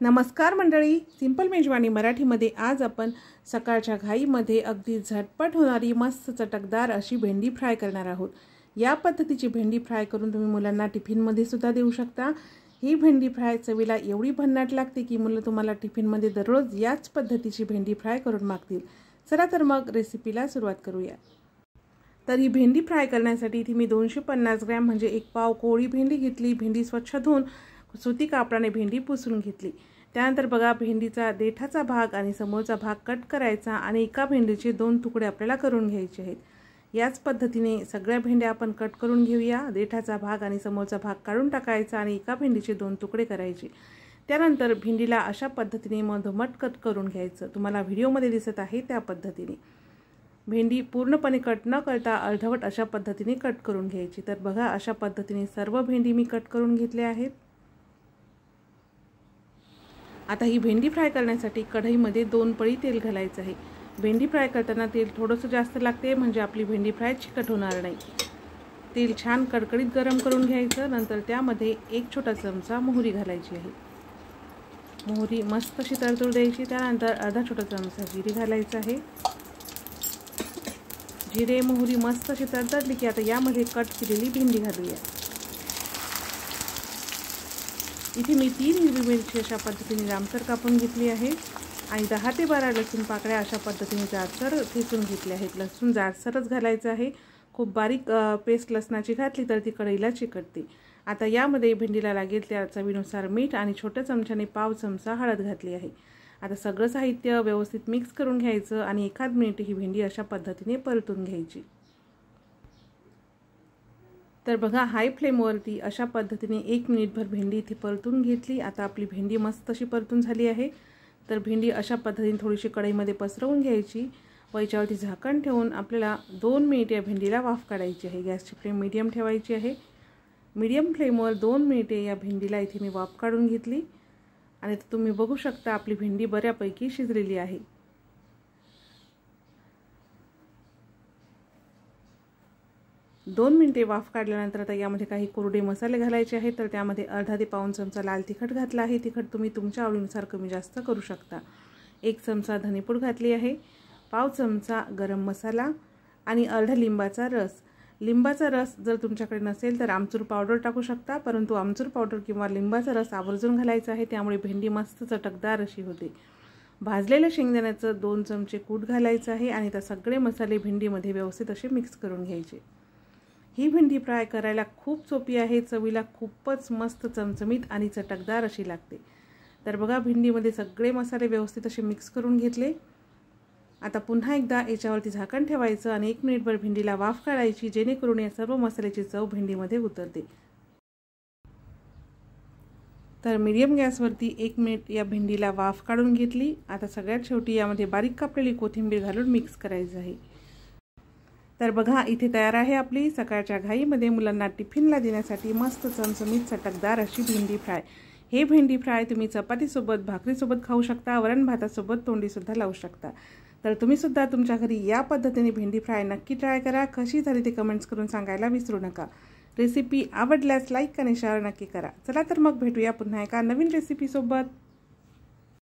नमस्कार मंडळी, सिंपल मेजवानी मराठीमध्ये आज आपण सकाळच्या घाईमध्ये अगदी झटपट होणारी मस्त चटकदार अशी भेंडी फ्राय करणार आहोत। या पद्धतीची भेंडी फ्राय करून तुम्ही मुलांना टिफिनमध्ये सुद्धा देऊ शकता। ही भेंडी फ्राय चवीला एवढी भन्नाट लागते की मुलं तुम्हाला टिफिनमध्ये दररोज याच पद्धतीची भेंडी फ्राय करून मागतील। चला तर मग रेसिपीला सुरुवात करूया। तर ही भेंडी फ्राय करण्यासाठी इथे मी 250 ग्रॅम म्हणजे एक पाव कोवळी भेंडी घेतली। भेंडी स्वच्छ धुवून सुती कापडाने भेंडी पुसून घेतली। त्यानंतर बघा, भेंडीचा देठाचा भाग आणि समोरचा भाग कट करायचा आणि एका भेंडीचे 2 तुकडे आपल्याला करून घ्यायचे आहेत। याच पद्धतीने सगळ्या भेंड्या आपण कट करून घेऊया। देठाचा भाग आणि समोरचा भाग काढून टाकायचा आणि एका भेंडीचे 2 तुकडे करायचे। त्यानंतर भेंडीला अशा पद्धतीने मधोमध कट करून घ्यायचं। तुम्हाला व्हिडिओमध्ये दिसत आहे त्या पद्धतीने भेंडी पूर्णपणे कट न करता अर्धवट अशा पद्धतीने कट करून घ्यायची। तर बघा, अशा पद्धतीने सर्व भेंडी मी कट करून घेतल्या आहेत। आता ही भेंडी फ्राय करण्यासाठी कढईमध्ये 2 पळी तेल घालायचं आहे। भेंडी फ्राय करताना तेल थोडंसं जास्त लागते, म्हणजे आपली भेंडी फ्राय चिकट होणार नाही। तेल छान कडकडीत गरम करून घ्यायचं। नंतर त्यामध्ये 1 छोटा चमचा मोहरी घालायची आहे। मोहरी मस्त अशी तडतडू द्यायची। त्यानंतर अर्धा छोटा चमचा जिरे घालायचं आहे। जिरे मोहरी मस्त अशी तडतडली की आता यामध्ये कट केलेली भेंडी घालूया। इथे मी 3 हिरवी मिरची अशा पद्धतीने लांबसर कापून घेतली आहे आणि 10 ते 12 लसूण पाकळ्या अशा पद्धतीने जाडसर ठेचून घेतल्या आहेत। लसूण जाडसरच घालायचं आहे। खूप बारीक पेस्ट लसणाची घातली तर ती कढईला चिकटते। आता यामध्ये भेंडीला लागेल त्या चवीनुसार मीठ आणि छोट्या चमच्याने पाव चमचा हळद घातली आहे। आता सगळं साहित्य व्यवस्थित मिक्स करून घ्यायचं आणि 1 मिनिट ही भेंडी अशा पद्धतीने परतून घ्यायची। तर बघा, हाय फ्लेमवरती अशा पद्धतीने 1 मिनिटभर भेंडी इथे परतून घेतली। आता आपली भेंडी मस्त अशी परतून झाली आहे। तर भेंडी अशा पद्धतीने थोडीशी कढईमध्ये पसरवून घ्यायची व याच्यावरती झाकण ठेवून आपल्याला 2 मिनिटे या भेंडीला वाफ काढायची आहे। गॅसची फ्लेम मीडियम ठेवायची आहे। मीडियम फ्लेमवर 2 मिनिटे या भेंडीला इथे मी वाफ काढून घेतली आणि तुम्ही बघू शकता आपली भेंडी बऱ्यापैकी शिजलेली आहे। 2 मिनिटे वाफ काढल्यानंतर आता यामध्ये काही कोरडे मसाले घालायचे आहेत। तर त्यामध्ये अर्धा ते पाऊण चमचा लाल तिखट घातला आहे। तिखट तुम्ही तुमच्या आवडीनुसार कमी जास्त करू शकता। 1 चमचा धनेपूड घातली आहे। पाव चमचा गरम मसाला आणि अर्धा लिंबाचा रस। लिंबाचा रस जर तुमच्याकडे नसेल तर आमचूर पावडर टाकू शकता, परंतु आमचूर पावडर किंवा लिंबाचा रस आवर्जून घालायचा आहे, त्यामुळे भेंडी मस्त चटकदार अशी होते। भाजलेल्या शेंगदाण्याचं 2 चमचे कूट घालायचं आहे आणि त्या सगळे मसाले भेंडीमध्ये व्यवस्थित असे मिक्स करून घ्यायचे। ही भेंडी फ्राय करायला खूप सोपी आहे। चवीला खूपच मस्त चमचमीत आणि चटकदार अशी लागते। तर बघा, भेंडीमध्ये सगळे मसाले व्यवस्थित असे मिक्स करून घेतले। आता पुन्हा एकदा याच्यावरती झाकण ठेवायचं आणि 1 मिनिटभर भेंडीला वाफ काढायची, जेणेकरून या सर्व मसाल्याची चव भेंडीमध्ये उतरते। तर मीडियम गॅसवरती 1 मिनिट या भेंडीला वाफ काढून घेतली। आता सगळ्यात शेवटी यामध्ये बारीक कापलेली कोथिंबीर घालून मिक्स करायचं आहे। तर बघा, इथे तयार आहे आपली सकाळच्या घाईमध्ये मुलांना टिफिनला देण्यासाठी मस्त चमचमीत चटकदार अशी भेंडी फ्राय। हे भेंडी फ्राय तुम्ही चपातीसोबत, भाकरीसोबत खाऊ शकता, वरण भातासोबत तोंडीसुद्धा लावू शकता। तर तुम्ही सुद्धा तुमच्या घरी या पद्धतीने भेंडी फ्राय नक्की ट्राय करा। कशी झाली ते कमेंट्स करून सांगायला विसरू नका। रेसिपी आवडल्यास लाईक आणि शेअर नक्की करा। चला तर मग भेटूया पुन्हा एका नवीन रेसिपीसोबत।